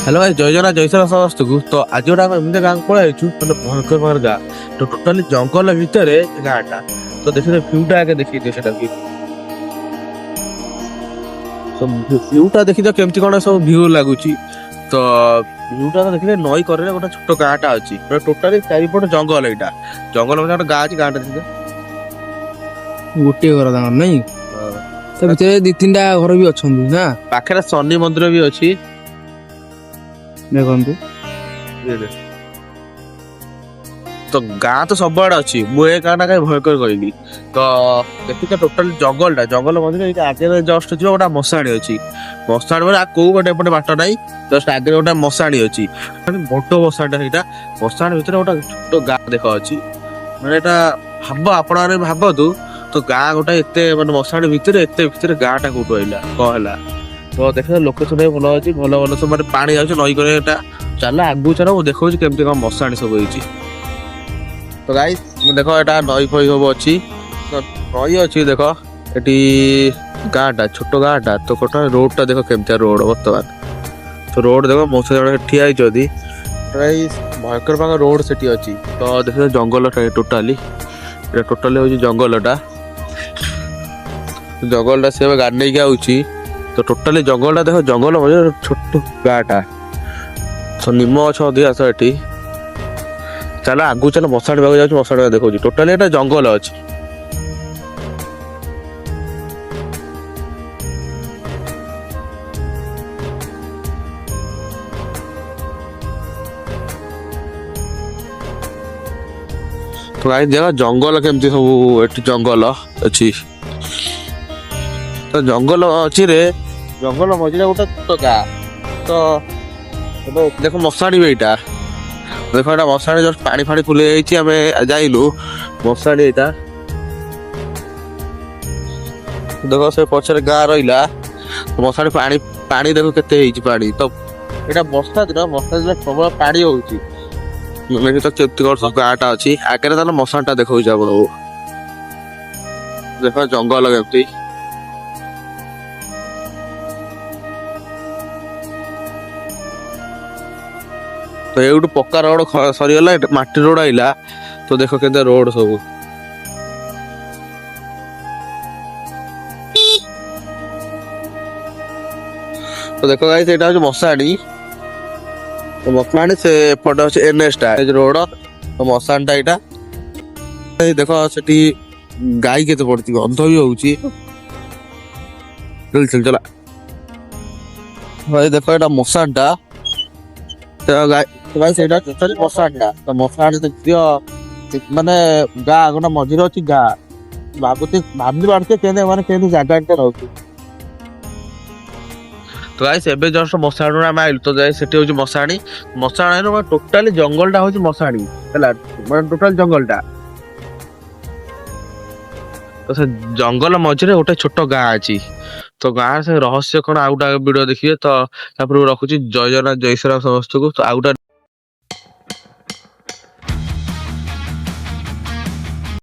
Hello ভাই, জয় জগন্নাଥ ଜୟ ଶ୍ରୀ ସମସ୍ତଙ୍କୁ। ତ ଆଜି ଗୋଟେ ଆମେ ଏମିତି ଗାଁକୁ ପଳେଇଛୁ, ମାନେ ଭୟଙ୍କର ପ୍ରକାର ଗାଁ। ତ ଟୋଟାଲି ଜଙ୍ଗଲ ଭିତରେ ଗାଁଟା। ତ ଦେଖିଲେ ଭିଉଟା ଆଗେ ଦେଖିଦିଅ, ସେଟା ଭିଉଟା ଦେଖିଦିଅ କେମିତି କଣ ସବୁ ଭିଉ ଲାଗୁଛି। ତ ଭିଉଟା ତ ଦେଖିଲେ ନଈ କରରେ ଗୋଟେ ଛୋଟ ଗାଁଟା ଅଛି। ଟୋଟାଲି ଚାରିପଟ ଜଙ୍ଗଲ, ଏଇଟା ଜଙ୍ଗଲ ଭିତରେ ଗୋଟେ ଗାଁ ଅଛି। ଗାଁଟା ଦେଖିଦିଅ। ଗୋଟିଏ ଘର ତାଙ୍କର ନାଇଁ, ତା ଭିତରେ ଦି ତିନିଟା ଘର ବି ଅଛନ୍ତି ନା। ପାଖରେ ଶନି ମନ୍ଦିର ବି ଅଛି। ଦେଖନ୍ତୁ ତ ଗାଁ ତ ସବୁଆଡେ ଅଛି, ମୁଁ ଏ ଗାଁ ଟା କାହିଁ ଭୟଙ୍କର କହିଲି। ତ ଦେଖୁଛ ଟୋଟାଲି ଜଙ୍ଗଲ ମଝିରେ ଏଇଟା ଆଗରେ ଜଷ୍ଟ ଯିବ ଗୋଟେ ମଶାଣି ଅଛି। ମଶାଣି ମାନେ କୋଉ ଗୋଟେ ଏପଟେ ବାଟ ନାହିଁ, ଜଷ୍ଟ ଆଗରେ ଗୋଟେ ମଶାଣି ଅଛି। ବଡ ମଶାଣିଟା ସେଇଟା। ମଶାଣି ଭିତରେ ଗୋଟେ ଛୋଟ ଗାଁ ଦେଖ ଅଛି। ମାନେ ଏଟା ଆପଣ ଭାବନ୍ତୁ, ତ ଗାଁ ଗୋଟେ ଏତେ ମାନେ ମଶାଣି ଭିତରେ ଏତେ ଭିତରେ ଗାଁ ଟା କୋଉଠୁ ଆଇଲା, କଣ ହେଲା। ତ ଦେଖିବ ଲୋକେସନ ଭଲ ଅଛି, ଭଲ ସବୁ ମାନେ ପାଣି ଯାଉଛି ନଈ করে ଏଟା। ଚାଲ ଆଗକୁ ଚାଲ, ମୁଁ ଦେଖଉଛି କେମିତି କଣ ମଶାଣି ସବୁ ହେଇଛି। ତ ଗାଇସ୍ ଦେଖ, ଏଟା ନଈ ଫଇ ସବୁ ଅଛି। ନଈ ଅଛି ଦେଖ ଏଠି। ଗାଁଟା ଛୋଟ ଗାଁଟା। ତ କୋଟା ରୋଡ ଟା ଦେଖ କେମିତିଆ ରୋଡ ବର୍ତ୍ତମାନ। ତ ରୋଡ ଦେଖ, ମୋ ସହିତ ଜଣେ ଠିଆ ହେଇଛନ୍ତି। ଭୟଙ୍କର ପାଖ ରୋଡ ସେଠି ଅଛି। ତ ଦେଖ ଜଙ୍ଗଲଟା ଟୋଟାଲି ହଉଛି ଜଙ୍ଗଲଟା। ସେ ଏବେ ଗାଡି ନେଇକି ଆଉଛି। ତ ଟୋଟାଲି ଜଙ୍ଗଲଟା ଦେଖ, ଜଙ୍ଗଲ ମଝିରେ ଛୋଟ ଗାଁଟା। ନିମ ଗଛ ଅଧିକା ଏଠି। ଚାଲ ଆଗକୁ ଚାଲ, ମଶାଣି ପାଖକୁ ଯାଉଛି, ମଶାଣି ପାଖ ଦେଖଉଛି। ଟୋଟାଲି ଏଟା ଜଙ୍ଗଲ ଅଛି। ତ ଗାଈ ଦେଖ ଜଙ୍ଗଲ କେମିତି ସବୁ, ଏଠି ଜଙ୍ଗଲ ଅଛି। ତ ଜଙ୍ଗଲ ଅଛି ରେ, ଜଙ୍ଗଲ ମଝିରେ ଗୋଟେ ଛୋଟ ଗାଁ। ତ ଦେଖ ମଶାଣି ବି ଏଇଟା। ଦେଖ ଏଇଟା ମଶାଣି, ଜଷ୍ଟ ପାଣି ଫାଣି ଫୁଲି ଯାଇଛି, ଆମେ ଯାଇଲୁ। ମଶାଣି ଏଇଟା ଦେଖ, ସେ ପଛରେ ଗାଁ ରହିଲା। ମଶାଣି ପାଣି ଦେଖ କେତେ ହେଇଛି ପାଣି। ତ ଏଇଟା ବର୍ଷା ଦିନ ପ୍ରବଳ ପାଣି ହଉଛି। ତ କେମିତି କଣ ଗାଁଟା ଅଛି ଆଗରେ, ତାହେଲେ ମଶାଣି ଟା ଦେଖଉଛି ଆପଣଙ୍କୁ। ଦେଖ ଜଙ୍ଗଲ କେମିତି। ତ ଏଇଠୁ ପକ୍କା ରୋଡ ସରିଗଲା, ମାଟି ରୋଡ ଆଇଲା। ତ ଦେଖ କେତେ ରୋଡ ସବୁ। ତ ଦେଖ ଗାଈ, ସେଇଟା ହଉଛି ମଶାଣି। ସେ ଏପଟେ ଅଛି NH ଟା ରୋଡ। ମଶାଣି ଟା ଏଇଟା। ଦେଖ ସେଠି ଗାଈ କେତେ ପଡିଛି, ଗନ୍ଧ ବି ହଉଛି। ଭାଇ ଦେଖ ଏଇଟା ମଶାଣି ଟା। ସେଇଟା ମଶାଣି ଟା। ତ ମଶାଣି ଦେଖିବ ମାନେ ଗାଁ ଗୋଟେ ମଝିରେ ଅଛି ଗାଁ। ଭାବି ପାରୁଥିବେ କେମିତି ଜାଗା ରହୁଛି। ତ ଗାଇସ୍ ଏବେ ଜଷ୍ଟ ମଶାଣିରୁ ଆମେ ଆଇଲୁ। ତ ଯାଇ ସେଠି ହଉଛି ମଶାଣି। ମଶାଣିରୁ ଟୋଟାଲି ଜଙ୍ଗଲଟା ହଉଛି ମଶାଣି ହେଲା, ମାନେ ଟୋଟାଲି ଜଙ୍ଗଲଟା। ତ ସେ ଜଙ୍ଗଲ ମଝିରେ ଗୋଟେ ଛୋଟ ଗାଁ ଅଛି। ତ ଗାଁ ସେ ରହସ୍ୟ କଣ, ଆଉ ଗୋଟେ ଭିଡିଓ ଦେଖିବେ। ତ ତାପରେ ରଖୁଛି। ଜୟ ଜଗନ୍ନାଥ, ଜୟ ଶ୍ରୀ ରାମ ସମସ୍ତଙ୍କୁ। ତ ଆଉ ଗୋଟେ